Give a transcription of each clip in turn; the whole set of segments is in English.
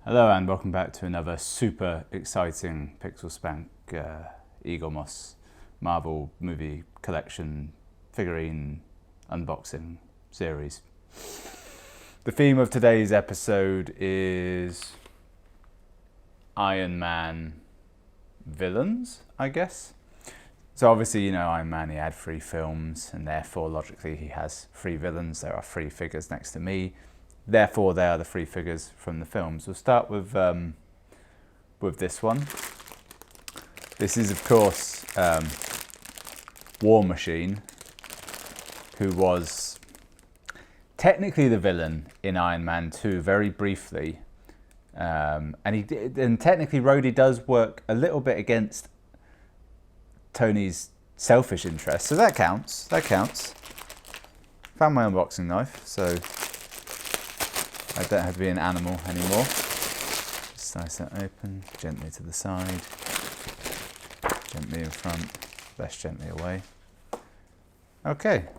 Hello and welcome back to another super exciting Pixel Spank Eaglemoss Marvel movie collection figurine unboxing series. The theme of today's episode is Iron Man villains, I guess. So obviously, you know, Iron Man, he had 3 films and therefore logically he has 3 villains. There are 3 figures next to me. Therefore, they are the 3 figures from the films. We'll start with this one. This is, of course, War Machine, who was technically the villain in Iron Man 2 very briefly. And technically, Rhodey does work a little bit against Tony's selfish interests, so that counts. That counts. Found my unboxing knife, so I don't have to be an animal anymore. Just slice that open, gently to the side, gently in front, less gently away. Okay.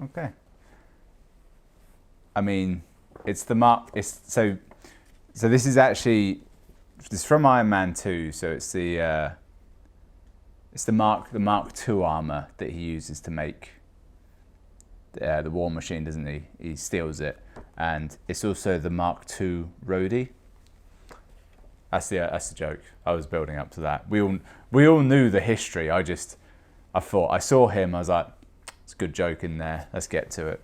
Okay. I mean, it's the Mach. So this is actually from Iron Man 2. So it's the Mach 2 armor that he uses to make the War Machine, doesn't he? He steals it, and it's also the Mach 2 Rhodey. That's the joke. I was building up to that. We all knew the history. I thought I saw him. I was like, it's a good joke in there. Let's get to it.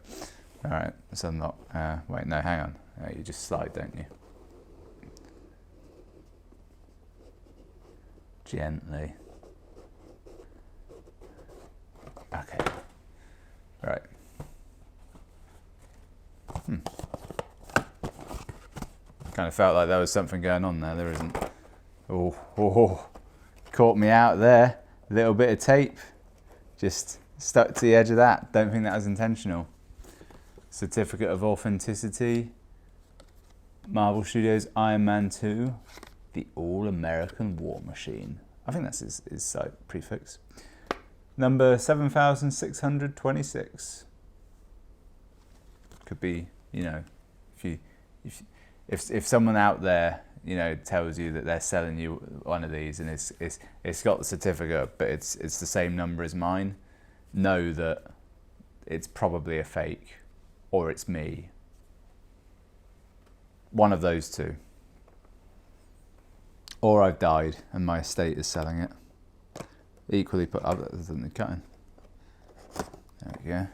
All right, let's unlock. Wait, no, hang on. You just slide, don't you? Gently. Okay. Right. Kind of felt like there was something going on there. There isn't. Oh, caught me out there. A little bit of tape, just stuck to the edge of that. Don't think that was intentional. Certificate of authenticity. Marvel Studios Iron Man 2, the All-American War Machine. I think that's his site prefix. Number 7626. Could be, you know, if someone out there, you know, tells you that they're selling you one of these and it's got the certificate but it's the same number as mine, know that it's probably a fake or it's me. One of those two. Or I've died and my estate is selling it. Equally put other than the cutting. There we go.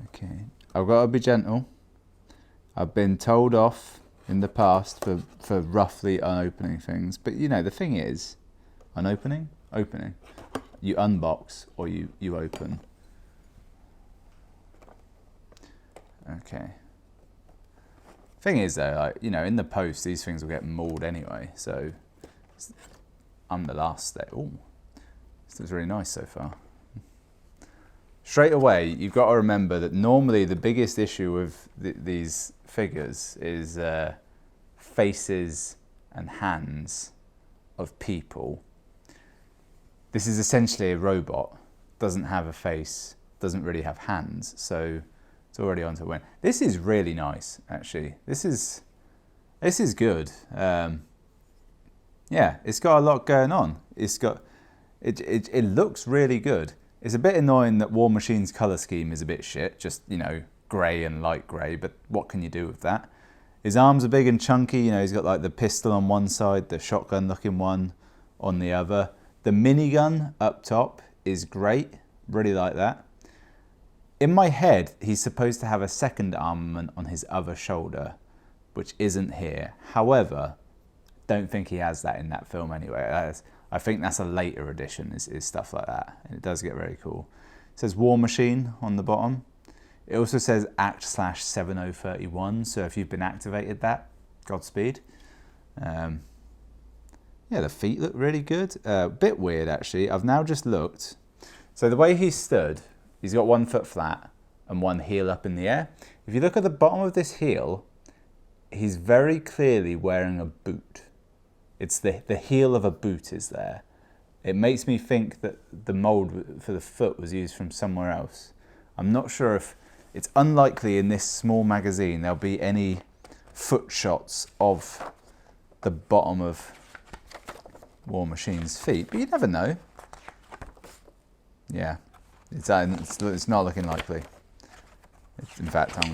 Okay, I've got to be gentle. I've been told off in the past for roughly unopening things, but you know the thing is, opening. You unbox or you open. Okay. Thing is though, like, you know, in the post these things will get mauled anyway, so I'm the last step. Oh, this looks really nice so far. Straight away, you've got to remember that normally the biggest issue with these figures is faces and hands of people. This is essentially a robot. Doesn't have a face, doesn't really have hands, so it's already on to win. This is really nice, actually. This is good. Yeah, it's got a lot going on. It looks really good. It's a bit annoying that War Machine's colour scheme is a bit shit, just, you know, grey and light grey, but what can you do with that? His arms are big and chunky, you know, he's got like the pistol on one side, the shotgun looking one on the other. The minigun up top is great, really like that. In my head, he's supposed to have a second armament on his other shoulder, which isn't here. However, don't think he has that in that film anyway. I think that's a later addition, is stuff like that. And it does get very cool. It says War Machine on the bottom. It also says Act/7031, so if you've been activated that, Godspeed. Yeah, the feet look really good. Bit weird actually, I've now just looked. So the way he's stood, he's got 1 foot flat and 1 heel up in the air. If you look at the bottom of this heel, he's very clearly wearing a boot. It's the heel of a boot is there. It makes me think that the mold for the foot was used from somewhere else. I'm not sure if, it's unlikely in this small magazine there'll be any foot shots of the bottom of War Machine's feet, but you never know. Yeah, it's not looking likely. In fact, I'm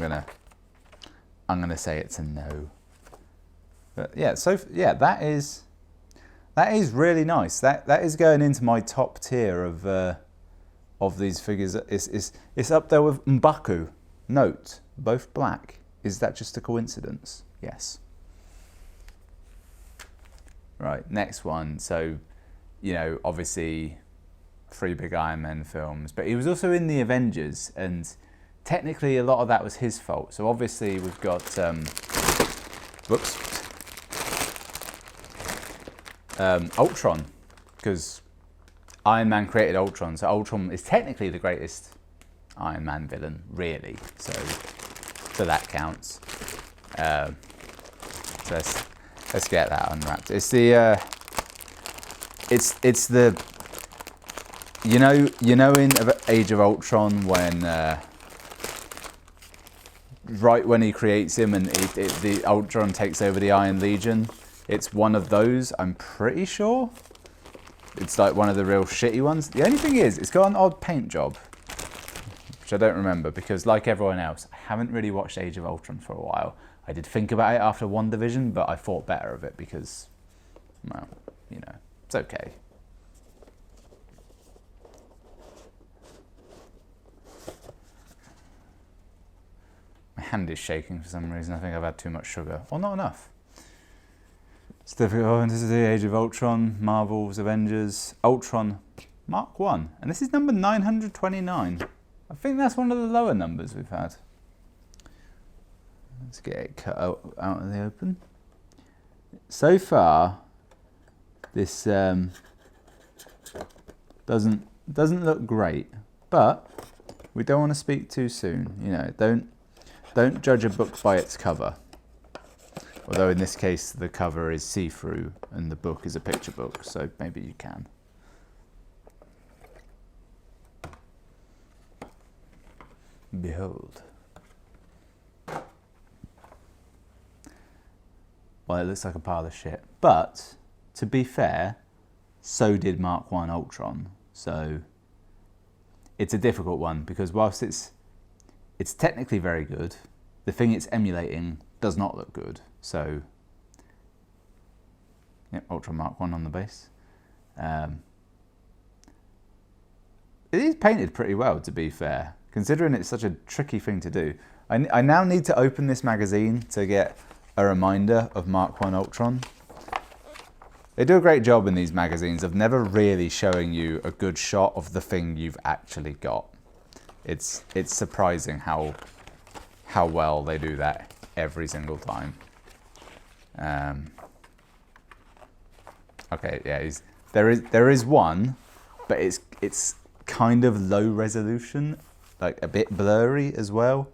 gonna say it's a no. But yeah, so yeah, that is really nice. That is going into my top tier of these figures. It's up there with M'Baku. Note, both black. Is that just a coincidence? Yes. Right, next one. So, you know, obviously 3 big Iron Man films, but he was also in the Avengers, and technically a lot of that was his fault. So obviously we've got, Ultron, because Iron Man created Ultron, so Ultron is technically the greatest Iron Man villain, really. So that counts. So let's get that unwrapped. It's the it's the you know in Age of Ultron when right when he creates him and the Ultron takes over the Iron Legion. It's one of those, I'm pretty sure. It's like one of the real shitty ones. The only thing is, it's got an odd paint job, which I don't remember because, like everyone else, I haven't really watched Age of Ultron for a while. I did think about it after WandaVision, but I thought better of it because, well, you know, it's okay. My hand is shaking for some reason. I think I've had too much sugar, or not enough. It's difficult. Oh, this is the Age of Ultron, Marvel's Avengers, Ultron Mark 1. And this is number 929. I think that's one of the lower numbers we've had. Let's get it cut out of the open. So far, this doesn't look great, but we don't want to speak too soon. You know, don't judge a book by its cover. Although in this case, the cover is see-through and the book is a picture book, so maybe you can. Behold. Well, it looks like a pile of shit. But, to be fair, so did Mark 1 Ultron. So, it's a difficult one, because whilst it's technically very good, the thing it's emulating does not look good. So, yep, Ultron Mark 1 on the base. It is painted pretty well, to be fair, considering it's such a tricky thing to do. I now need to open this magazine to get a reminder of Mark 1 Ultron. They do a great job in these magazines of never really showing you a good shot of the thing you've actually got. It's surprising how well they do that every single time. Okay, yeah, there is one, but it's kind of low resolution, like a bit blurry as well.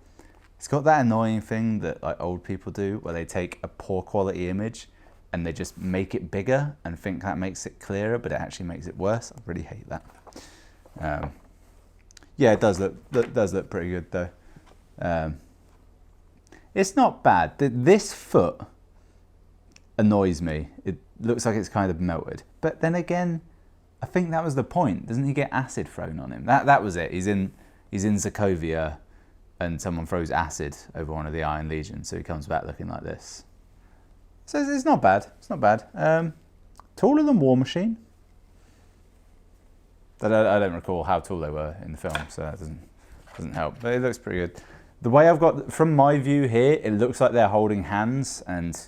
It's got that annoying thing that like old people do, where they take a poor quality image and they just make it bigger and think that makes it clearer, but it actually makes it worse. I really hate that. Yeah, it does look pretty good though. It's not bad. This foot annoys me. It looks like it's kind of melted. But then again, I think that was the point. Doesn't he get acid thrown on him? That was it. He's in Sokovia and someone throws acid over one of the Iron Legion, so he comes back looking like this. So it's not bad. It's not bad. Taller than War Machine. But I don't recall how tall they were in the film, so that doesn't help. But it looks pretty good. The way I've got, from my view here, it looks like they're holding hands, and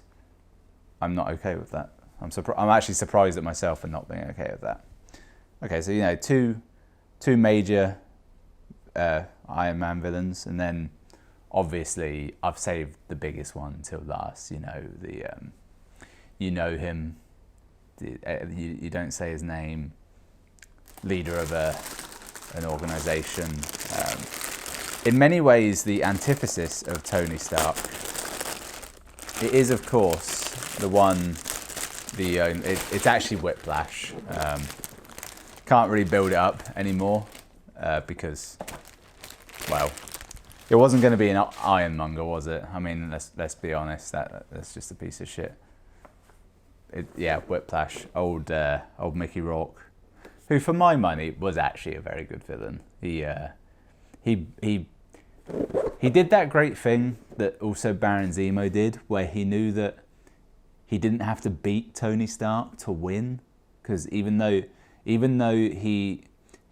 I'm not okay with that. I'm actually surprised at myself for not being okay with that. Okay, so you know, two major Iron Man villains, and then obviously I've saved the biggest one till last. You know you know him. You don't say his name. Leader of an organization. In many ways, the antithesis of Tony Stark. It is, of course, the one. It's actually Whiplash. Can't really build it up anymore because, well, It wasn't going to be an Ironmonger, was it? I mean, let's be honest. That's just a piece of shit. Yeah, Whiplash, old Mickey Rourke, who for my money was actually a very good villain. He did that great thing that also Baron Zemo did, where he knew that he didn't have to beat Tony Stark to win, because even though he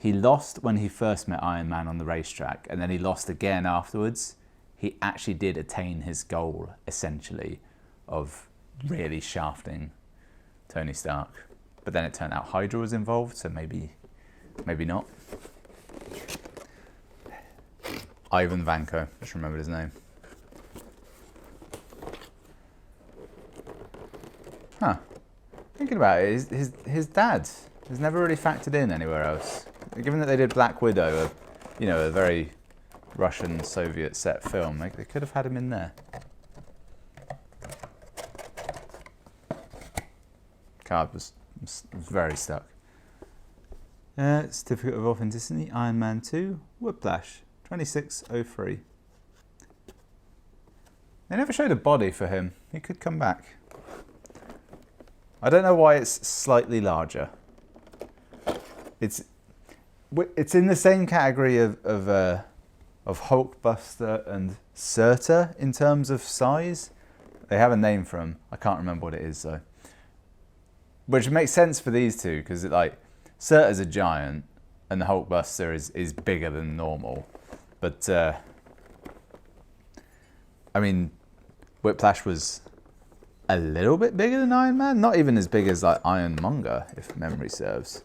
lost when he first met Iron Man on the racetrack, and then he lost again afterwards, he actually did attain his goal, essentially, of really shafting Tony Stark. But then it turned out Hydra was involved, so maybe not. Ivan Vanko, just remembered his name. Huh. Thinking about it, his dad has never really factored in anywhere else. Given that they did Black Widow, a very Russian Soviet set film, they could have had him in there. Card was very stuck. Certificate of Authenticity, Iron Man 2, Whiplash, 2603. They never showed a body for him. He could come back. I don't know why it's slightly larger. It's in the same category of Hulkbuster and Surtur in terms of size. They have a name for him. I can't remember what it is though. Which makes sense for these two, because Surtur's a giant and the Hulkbuster is bigger than normal. But I mean, Whiplash was a little bit bigger than Iron Man, not even as big as Ironmonger, if memory serves.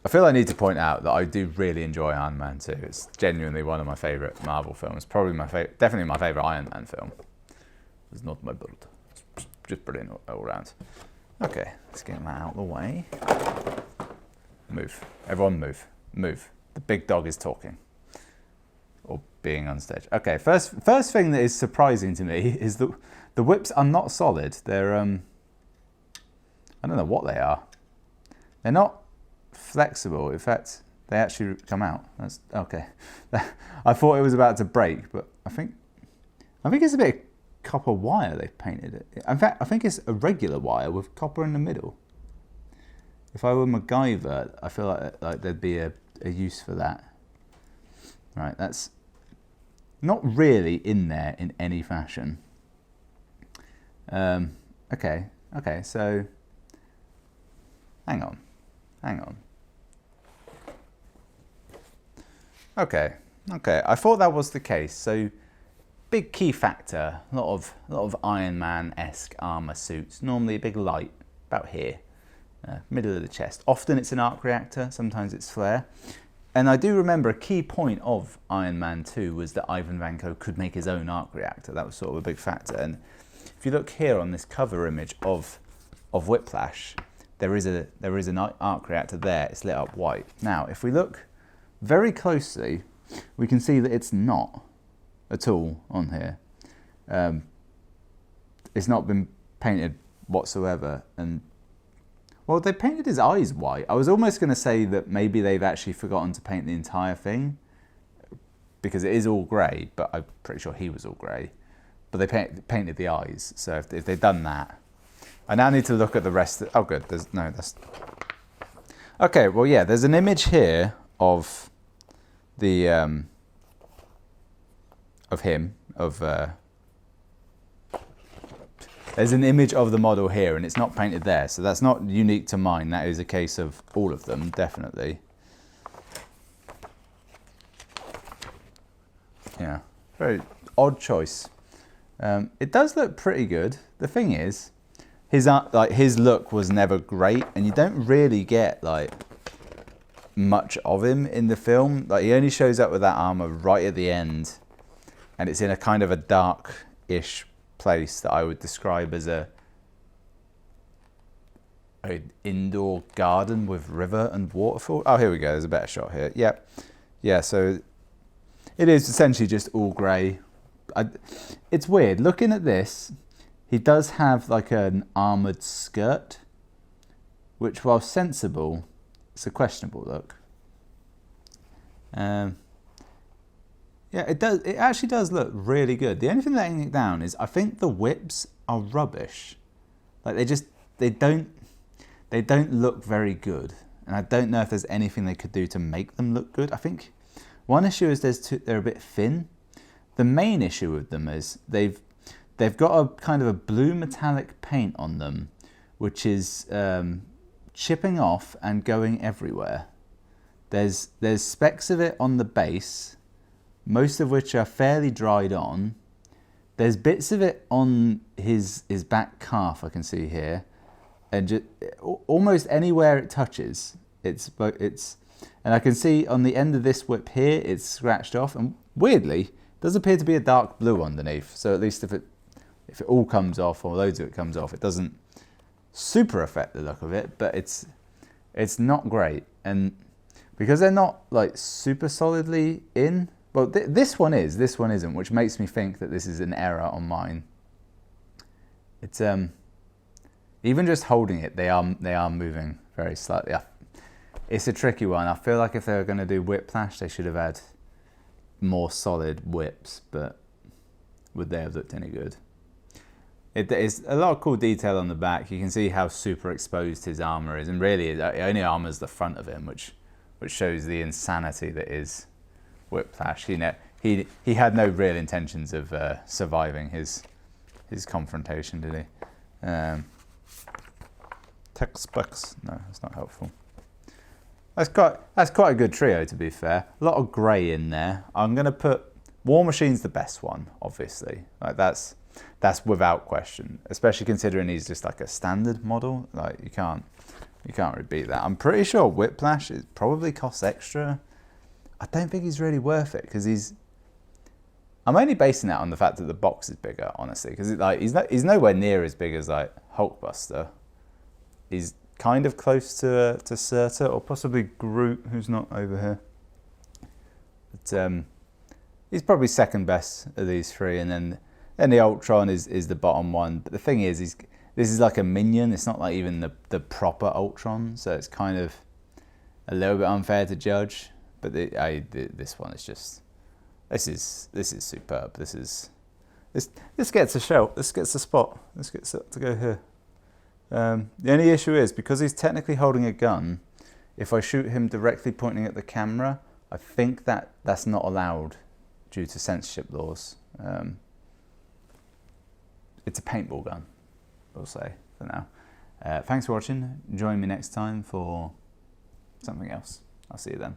I feel I need to point out that I do really enjoy Iron Man 2. It's genuinely one of my favourite Marvel films. Probably definitely my favourite Iron Man film. It's not my build. It's just brilliant all around. Okay, let's get that out of the way. Move. Everyone move. Move. The big dog is talking. Or being on stage. Okay, first thing that is surprising to me is that the whips are not solid. They're, I don't know what they are. They're not flexible. In fact, they actually come out. That's okay. I thought it was about to break, but I think it's a bit of copper wire they've painted it. In fact, I think it's a regular wire with copper in the middle. If I were MacGyver, I feel like there'd be a use for that. Right, that's not really in there in any fashion. Okay, so hang on. Okay, I thought that was the case. So big key factor, a lot of Iron Man-esque armor suits. Normally a big light about here, middle of the chest. Often it's an arc reactor, sometimes it's flare. And I do remember a key point of Iron Man 2 was that Ivan Vanko could make his own arc reactor. That was sort of a big factor. And if you look here on this cover image of Whiplash, there is an arc reactor there. It's lit up white. Now, if we look very closely, we can see that it's not at all on here. It's not been painted whatsoever. And well, they painted his eyes white. I was almost going to say that maybe they've actually forgotten to paint the entire thing, because it is all grey, but I'm pretty sure he was all grey. But they painted the eyes. So if they've done that, I now need to look at the rest. Oh, good. Okay, well, yeah, there's an image here of the there's an image of the model here, and it's not painted there, so that's not unique to mine. That is a case of all of them, definitely. Yeah, very odd choice. It does look pretty good. The thing is, his look was never great, and you don't really get much of him in the film. He only shows up with that armor right at the end, and it's in a kind of a dark-ish place that I would describe as an indoor garden with river and waterfall. Oh, here we go. There's a better shot here. Yep. Yeah, so it is essentially just all grey. It's weird. Looking at this, he does have an armoured skirt, which, while sensible, it's a questionable look. Yeah, it does. It actually does look really good. The only thing letting it down is I think the whips are rubbish. Like they don't look very good, and I don't know if there's anything they could do to make them look good. I think one issue is they're a bit thin. The main issue with them is they've got a kind of a blue metallic paint on them, which is chipping off and going everywhere. There's specks of it on the base, most of which are fairly dried on. There's bits of it on his back calf I can see here, and just, almost anywhere it touches, it's and I can see on the end of this whip here it's scratched off, and weirdly it does appear to be a dark blue underneath. So at least if it all comes off, or loads of it comes off, it doesn't super affect the look of it, but it's not great. And because they're not like super solidly in, well, this one isn't, which makes me think that this is an error on mine. It's even just holding it, they are moving very slightly. It's a tricky one. I feel like if they were going to do whiplash, they should have had more solid whips, but would they have looked any good? It's a lot of cool detail on the back. You can see how super exposed his armor is, and really it only armors the front of him, which shows the insanity that is whiplash. You know, he had no real intentions of surviving his confrontation, did he? Textbooks. No, that's not helpful. That's quite a good trio, to be fair. A lot of grey in there. I'm gonna put War Machine's the best one, obviously. Like that's without question. Especially considering he's just like a standard model. Like you can't really beat that. I'm pretty sure Whiplash probably costs extra. I don't think he's really worth it because I'm only basing that on the fact that the box is bigger, honestly. Because he's nowhere near as big as like Hulkbuster. He's kind of close to Surtur, or possibly Groot, who's not over here. But he's probably second best of these three, and then the Ultron is the bottom one. But the thing is, this is like a minion. It's not like even the proper Ultron, so it's kind of a little bit unfair to judge. But this one is just this is superb. This gets a shout. This gets a spot. This gets to go here. The only issue is, because he's technically holding a gun, if I shoot him directly pointing at the camera, I think that's not allowed due to censorship laws. It's a paintball gun, we'll say, for now. Thanks for watching. Join me next time for something else. I'll see you then.